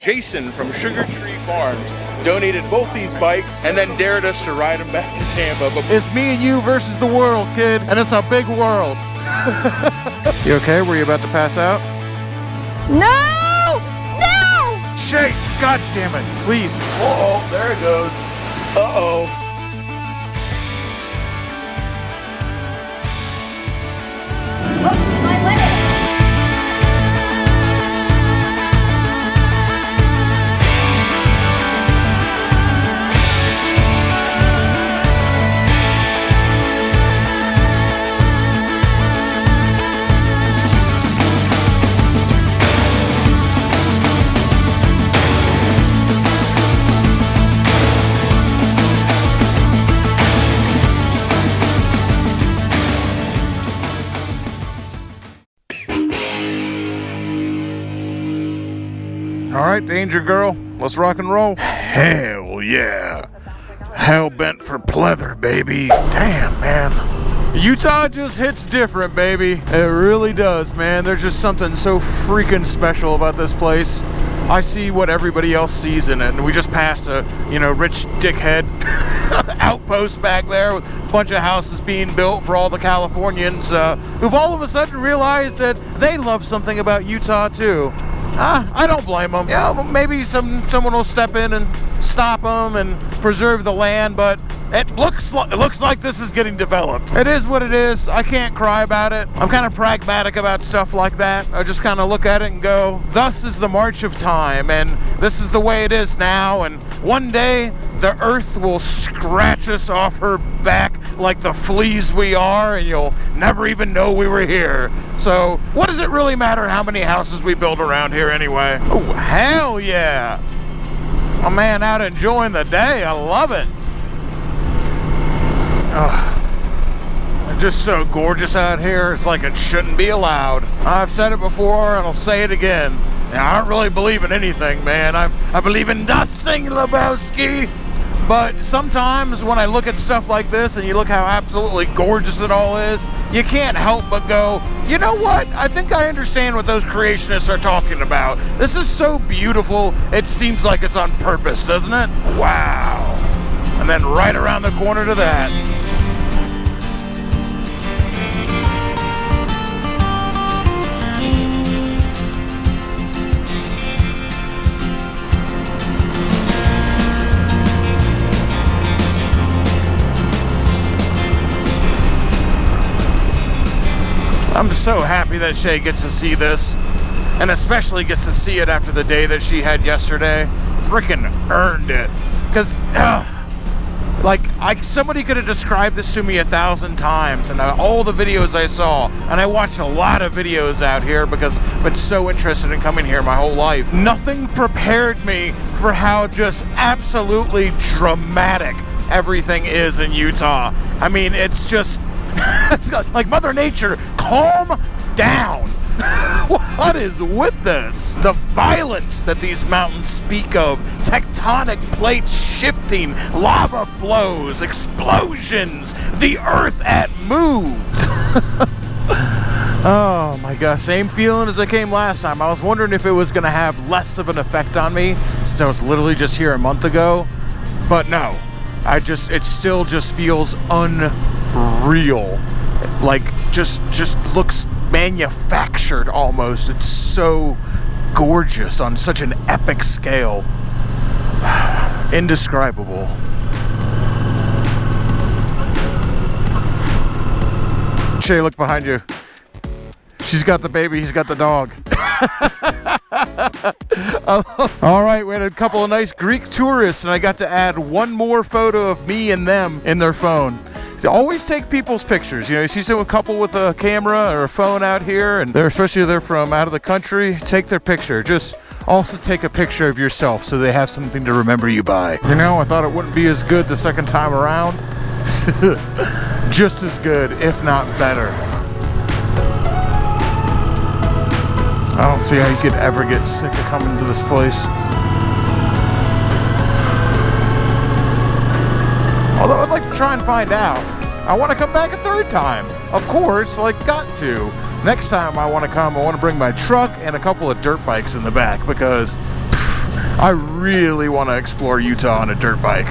Jason from Sugar Tree Farms donated both these bikes and then dared us to ride them back to Tampa. But it's me and you versus the world, kid, and it's a big world. You okay? Were you about to pass out? No! No! Shay, God damn it, please. Uh-oh, there it goes. Uh-oh. My leg! All right, Danger Girl, let's rock and roll. Hell yeah. Hell bent for pleather, baby. Damn, man. Utah just hits different, baby. It really does, man. There's just something so freaking special about this place. I see what everybody else sees in it, and we just passed a, rich dickhead outpost back there with a bunch of houses being built for all the Californians who've all of a sudden realized that they love something about Utah, too. I don't blame them. Yeah, maybe someone will step in and stop them and preserve the land, but it looks like this is getting developed. It is what it is. I can't cry about it. I'm kind of pragmatic about stuff like that. I just kind of look at it and go, thus is the march of time, and this is the way it is now, and one day the earth will scratch us off her back like the fleas we are, and you'll never even know we were here. So what does it really matter how many houses we build around here anyway? Oh, hell yeah. A man out enjoying the day. I love it. It's just so gorgeous out here. It's like it shouldn't be allowed. I've said it before and I'll say it again. Now, I don't really believe in anything, man. I believe in nothing, Lebowski. But sometimes when I look at stuff like this and you look how absolutely gorgeous it all is, you can't help but go, you know what? I think I understand what those creationists are talking about. This is so beautiful, it seems like it's on purpose, doesn't it? Wow. And then right around the corner to that. I'm just so happy that Shay gets to see this, and especially gets to see it after the day that she had yesterday. Freaking earned it. Because, somebody could have described this to me 1,000 times, and all the videos I saw, and I watched a lot of videos out here because I've been so interested in coming here my whole life. Nothing prepared me for how just absolutely dramatic everything is in Utah. I mean, it's just... it's like Mother Nature, calm down. What is with this? The violence that these mountains speak of, tectonic plates shifting, lava flows, explosions, the earth at move. Oh my gosh, same feeling as I came last time. I was wondering if it was going to have less of an effect on me since I was literally just here a month ago, but no. It still just feels unreal. Like, just looks manufactured almost. It's so gorgeous on such an epic scale. Indescribable. Shay, look behind you. She's got the baby, he's got the dog. All right, we had a couple of nice Greek tourists, and I got to add one more photo of me and them in their phone. So always take people's pictures. You see some couple with a camera or a phone out here, and especially if they're from out of the country, take their picture. Just also take a picture of yourself so they have something to remember you by. I thought it wouldn't be as good the second time around. Just as good, if not better. I don't see how you could ever get sick of coming to this place. Although I'd like to try and find out. I want to come back a third time. Of course, got to. Next time I want to come, I want to bring my truck and a couple of dirt bikes in the back because I really want to explore Utah on a dirt bike.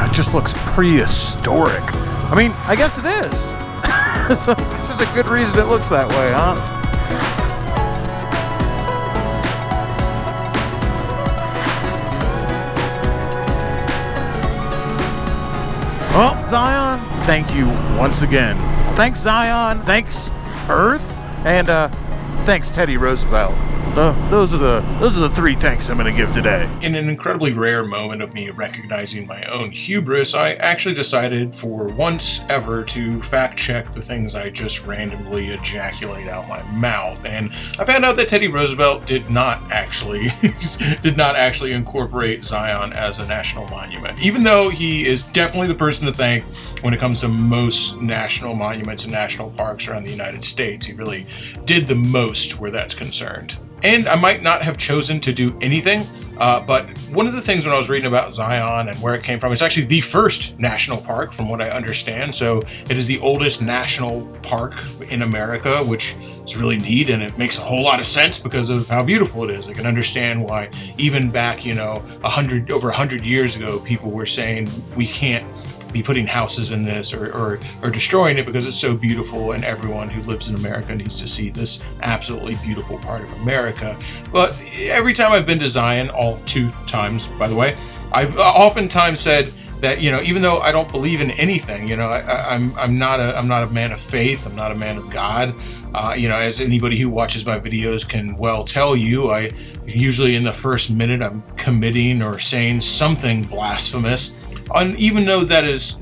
It just looks prehistoric. I mean, I guess it is. So this is a good reason it looks that way, huh? Well, Zion, thank you once again. Thanks, Zion. Thanks, Earth. And thanks, Teddy Roosevelt. Those are the three thanks I'm going to give today. In an incredibly rare moment of me recognizing my own hubris, I actually decided for once ever to fact check the things I just randomly ejaculate out my mouth. And I found out that Teddy Roosevelt did not actually incorporate Zion as a national monument, even though he is definitely the person to thank when it comes to most national monuments and national parks around the United States. He really did the most where that's concerned. And I might not have chosen to do anything, but one of the things when I was reading about Zion and where it came from, it's actually the first national park from what I understand. So it is the oldest national park in America, which is really neat, and it makes a whole lot of sense because of how beautiful it is. I can understand why even back, over 100 years ago, people were saying we can't be putting houses in this or destroying it because it's so beautiful, and everyone who lives in America needs to see this absolutely beautiful part of America. But every time I've been to Zion, all 2 times, by the way, I've oftentimes said that, even though I don't believe in anything, I'm not a man of faith. I'm not a man of God. As anybody who watches my videos can well tell you, I usually in the first minute I'm committing or saying something blasphemous. And even though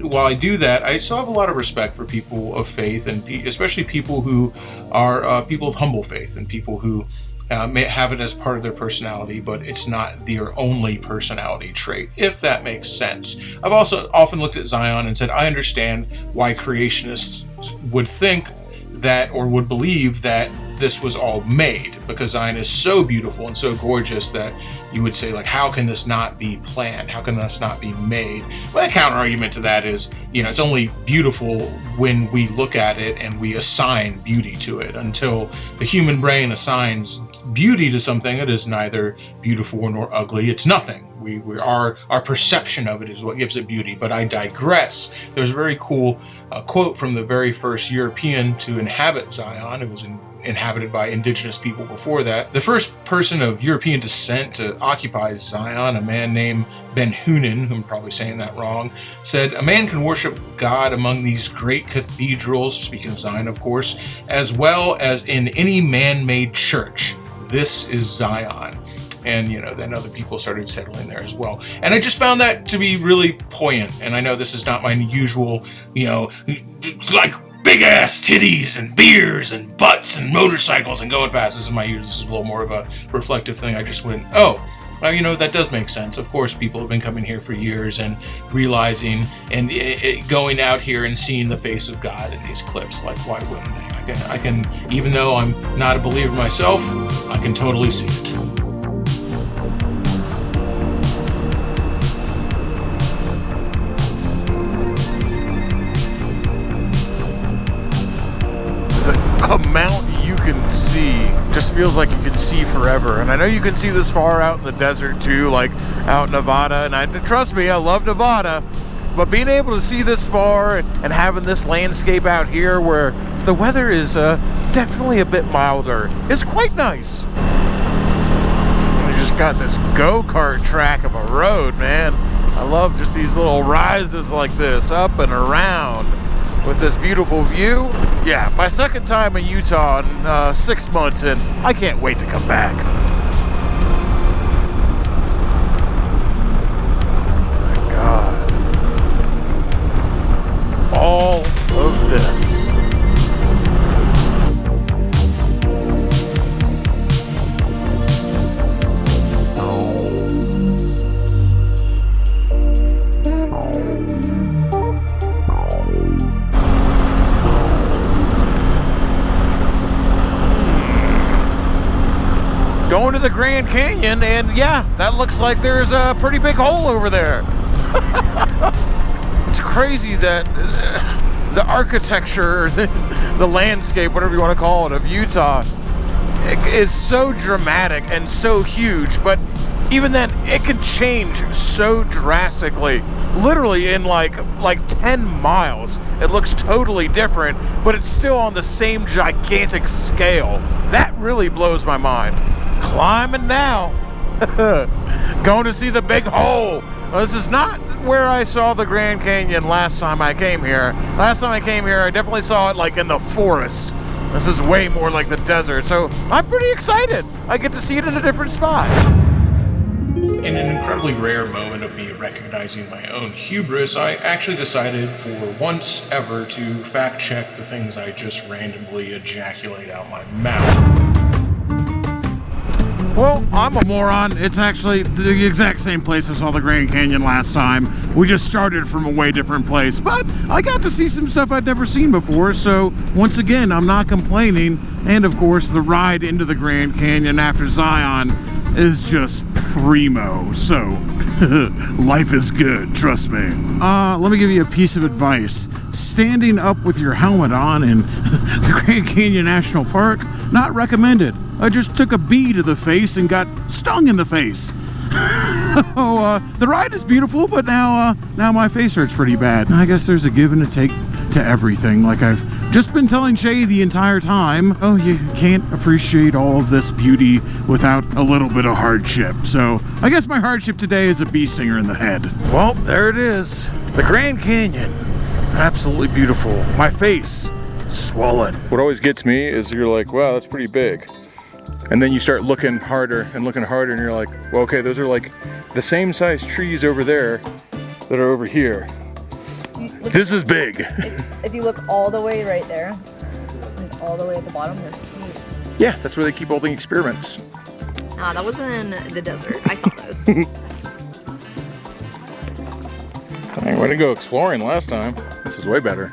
while I do that, I still have a lot of respect for people of faith, and especially people who are people of humble faith, and people who may have it as part of their personality, but it's not their only personality trait, if that makes sense. I've also often looked at Zion and said, I understand why creationists would think that, or would believe that this was all made, because Zion is so beautiful and so gorgeous that you would say, like, how can this not be planned? How can this not be made? My counter argument to that is, it's only beautiful when we look at it and we assign beauty to it. Until the human brain assigns beauty to something, it is neither beautiful nor ugly. It's nothing. Our perception of it is what gives it beauty. But I digress. There's a very cool quote from the very first European to inhabit Zion. It was inhabited by indigenous people before that. The first person of European descent to occupy Zion, a man named Ben Hunan, I'm probably saying that wrong, said, "A man can worship God among these great cathedrals," speaking of Zion, of course, "as well as in any man-made church. This is Zion." And, then other people started settling there as well. And I just found that to be really poignant. And I know this is not my usual, like big ass titties and beers and butts and motorcycles and going fast. This is a little more of a reflective thing. I just went, that does make sense. Of course, people have been coming here for years and realizing and going out here and seeing the face of God in these cliffs. Like, why wouldn't they? I can, even though I'm not a believer myself, I can totally see it. Amount you can see just feels like you can see forever. And I know you can see this far out in the desert too, like out in Nevada, and trust me, I love Nevada, but being able to see this far and having this landscape out here where the weather is definitely a bit milder is quite nice. And you just got this go-kart track of a road, man. I love just these little rises like this up and around with this beautiful view. Yeah, my second time in Utah in 6 months, and I can't wait to come back. My God. All of this. Going to the Grand Canyon, and yeah, that looks like there's a pretty big hole over there. It's crazy that the architecture, or the landscape, whatever you want to call it, of Utah is so dramatic and so huge, but even then, it can change so drastically. Literally in like 10 miles, it looks totally different, but it's still on the same gigantic scale. That really blows my mind. Climbing now. Going to see the big hole. Well, this is not where I saw the Grand Canyon last time I came here. Last time I came here, I definitely saw it like in the forest. This is way more like the desert, so I'm pretty excited. I get to see it in a different spot. In an incredibly rare moment of me recognizing my own hubris, I actually decided for once ever to fact check the things I just randomly ejaculate out my mouth. Well, I'm a moron. It's actually the exact same place I saw the Grand Canyon last time. We just started from a way different place, but I got to see some stuff I'd never seen before, so once again, I'm not complaining. And of course, the ride into the Grand Canyon after Zion is just primo, so life is good, trust me. Let me give you a piece of advice. Standing up with your helmet on in the Grand Canyon National Park, not recommended. I just took a bee to the face and got stung in the face. The ride is beautiful, but now my face hurts pretty bad. I guess there's a give and a take to everything, like I've just been telling Shay the entire time. Oh, you can't appreciate all of this beauty without a little bit of hardship. So I guess my hardship today is a bee stinger in the head. Well, there it is. The Grand Canyon. Absolutely beautiful. My face swollen. What always gets me is you're like, wow, that's pretty big. And then you start looking harder and you're like, well, okay, those are like the same size trees over there that are over here. This is big. If you look all the way right there, and all the way at the bottom, there's caves. Yeah, that's where they keep holding experiments. That was in the desert. I saw those. I went to go exploring last time. This is way better.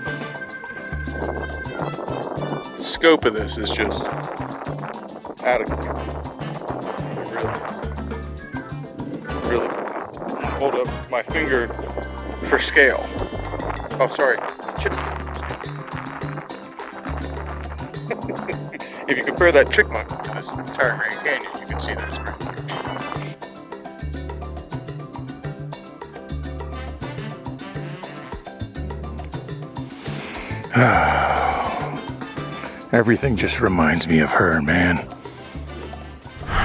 The scope of this is just out of control. Really. Hold up my finger for scale. Oh, sorry. If you compare that chipmunk to this entire Grand Canyon, you can see that it's pretty huge. Everything just reminds me of her, man.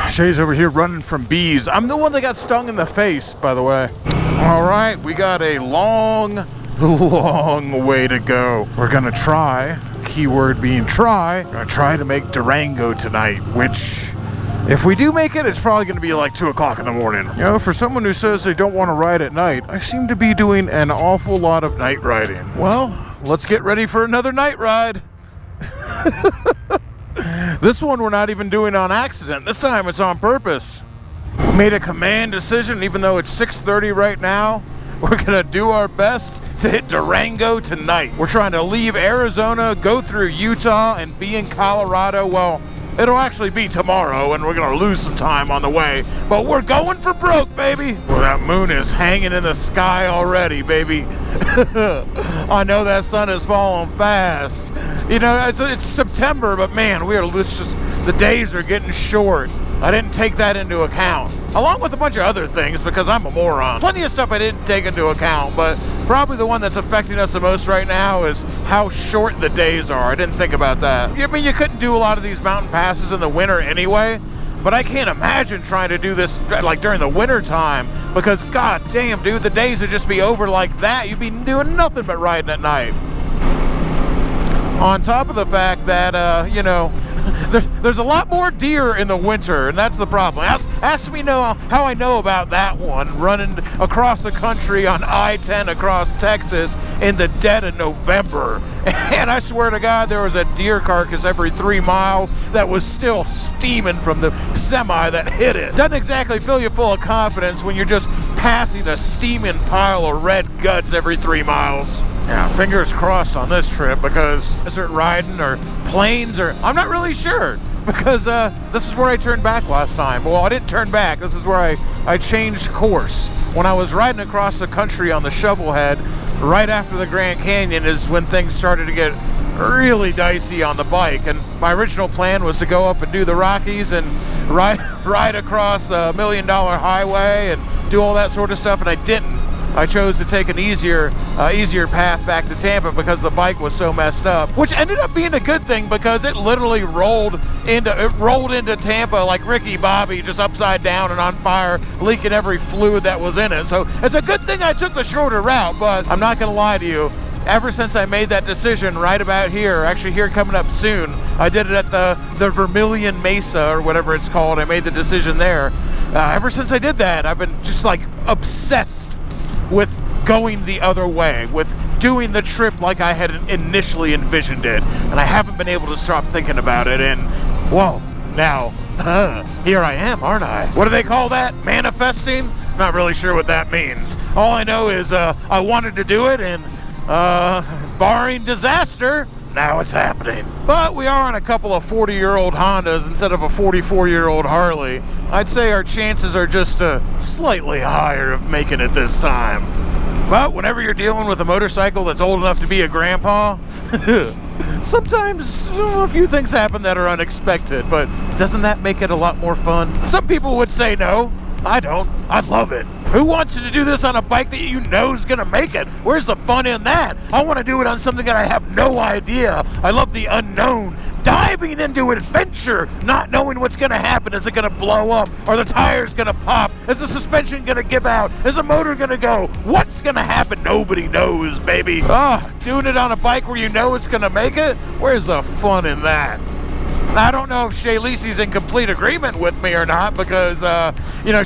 Shay's over here running from bees. I'm the one that got stung in the face, by the way. All right, we got a long way to go. We're gonna try, keyword being try, we're gonna try to make Durango tonight, which, if we do make it, it's probably gonna be like 2 o'clock in the morning. You know, for someone who says they don't want to ride at night, I seem to be doing an awful lot of night riding. Well, let's get ready for another night ride. This one we're not even doing on accident. This time it's on purpose. We made a command decision, even though it's 6:30 right now. We're gonna do our best to hit Durango tonight. We're trying to leave Arizona, go through Utah, and be in Colorado. Well, it'll actually be tomorrow, and we're gonna lose some time on the way. But we're going for broke, baby. Well, that moon is hanging in the sky already, baby. I know that sun is falling fast. You know, it's September, but man, the days are getting short. I didn't take that into account, along with a bunch of other things, because I'm a moron. Plenty of stuff I didn't take into account, but probably the one that's affecting us the most right now is how short the days are. I didn't think about that. I mean, you couldn't do a lot of these mountain passes in the winter anyway, but I can't imagine trying to do this like during the winter time, because god damn, dude, the days would just be over like that. You'd be doing nothing but riding at night. On top of the fact that, you know, there's a lot more deer in the winter, and that's the problem. Ask me how I know about that one, running across the country on I-10 across Texas in the dead of November. And I swear to God, there was a deer carcass every 3 miles that was still steaming from the semi that hit it. Doesn't exactly fill you full of confidence when you're just passing a steaming pile of red guts every 3 miles. Yeah, fingers crossed on this trip, because desert riding or plains, or I'm not really sure, because this is where I turned back last time. Well, I didn't turn back. This is where I changed course. When I was riding across the country on the Shovelhead, right after the Grand Canyon is when things started to get really dicey on the bike. And my original plan was to go up and do the Rockies and ride across $1 Million Highway and do all that sort of stuff, and I didn't. I chose to take an easier path back to Tampa because the bike was so messed up, which ended up being a good thing because it literally rolled into Tampa like Ricky Bobby, just upside down and on fire, leaking every fluid that was in it. So it's a good thing I took the shorter route, but I'm not gonna lie to you. Ever since I made that decision right about here, actually here coming up soon, I did it at the Vermilion Mesa or whatever it's called. I made the decision there. Ever since I did that, I've been just like obsessed with going the other way, with doing the trip like I had initially envisioned it. And I haven't been able to stop thinking about it. And, well, now, here I am, aren't I? What do they call that? Manifesting? Not really sure what that means. All I know is I wanted to do it, and barring disaster, now it's happening. But we are on a couple of 40-year-old Hondas instead of a 44-year-old Harley. I'd say our chances are just slightly higher of making it this time. But whenever you're dealing with a motorcycle that's old enough to be a grandpa, sometimes a few things happen that are unexpected, but doesn't that make it a lot more fun? Some people would say no. I don't. I love it. Who wants to do this on a bike that you know is going to make it? Where's the fun in that? I want to do it on something that I have no idea. I love the unknown. Diving into adventure, not knowing what's going to happen. Is it going to blow up? Are the tires going to pop? Is the suspension going to give out? Is the motor going to go? What's going to happen? Nobody knows, baby. Doing it on a bike where you know it's going to make it? Where's the fun in that? I don't know if Shay Lisi's in complete agreement with me or not because,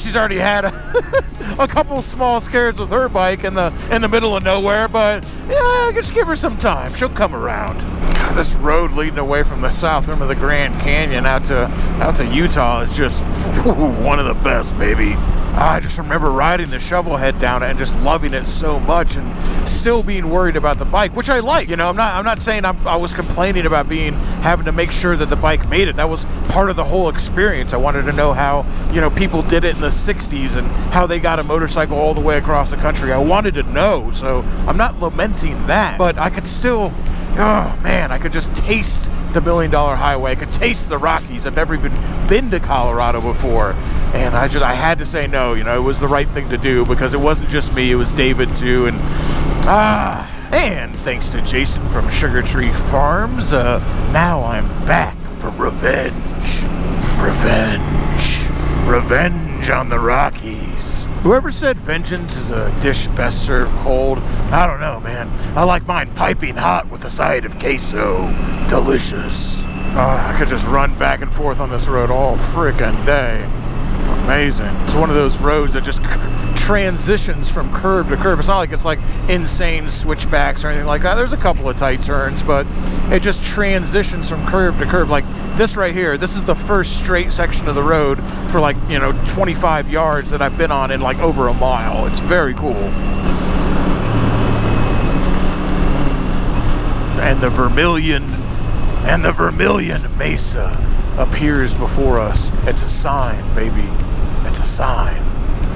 she's already had a couple small scares with her bike in the middle of nowhere, but yeah, just give her some time. She'll come around. God, this road leading away from the south rim of the Grand Canyon out to Utah is just one of the best, baby. I just remember riding the shovel head down it and just loving it so much and still being worried about the bike, which I like. I'm not saying I was complaining about having to make sure that the bike made it. That was part of the whole experience. I wanted to know how, people did it in the 60s and how they got a motorcycle all the way across the country. I wanted to know, so I'm not lamenting that. But I could still, I could just taste the $1 Million Highway. I could taste the Rockies. I've never even been to Colorado before. And I had to say no. It was the right thing to do because it wasn't just me, it was David too. And thanks to Jason from Sugar Tree Farms, now I'm back for revenge. Revenge on the Rockies. Whoever said vengeance is a dish best served cold, I don't know, man. I like mine piping hot with a side of queso. Delicious. I could just run back and forth on this road all frickin' day. Amazing. It's one of those roads that just transitions from curve to curve. It's not like it's like insane switchbacks or anything like that. There's a couple of tight turns, but it just transitions from curve to curve. Like this right here, this is the first straight section of the road for 25 yards that I've been on in like over a mile. It's very cool. And the Vermilion Mesa appears before us. It's a sign, baby. It's a sign.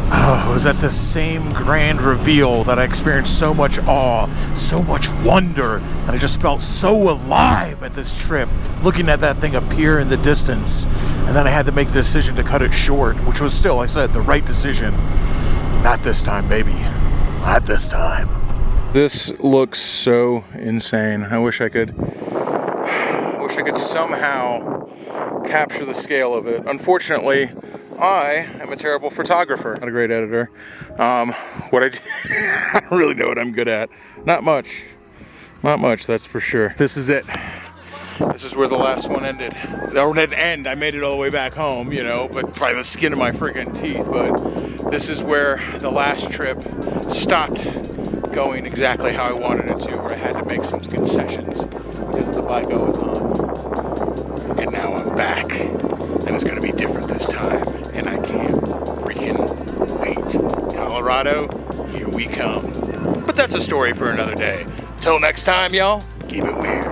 It was at the same grand reveal that I experienced so much awe, so much wonder, and I just felt so alive at this trip, looking at that thing appear in the distance. And then I had to make the decision to cut it short, which was still, like I said, the right decision. Not this time, baby. Not this time. This looks so insane. I wish I could somehow capture the scale of it. Unfortunately, I am a terrible photographer, not a great editor. I don't really know what I'm good at. Not much, that's for sure. This is it. This is where the last one ended. Or it didn't end, I made it all the way back home, but by the skin of my freaking teeth. But this is where the last trip stopped going exactly how I wanted it to, where I had to make some concessions because the bike I was on. And now I'm back, and it's gonna be different this time, and I can't freaking wait. Colorado, here we come. But that's a story for another day. Till next time, y'all, keep it weird.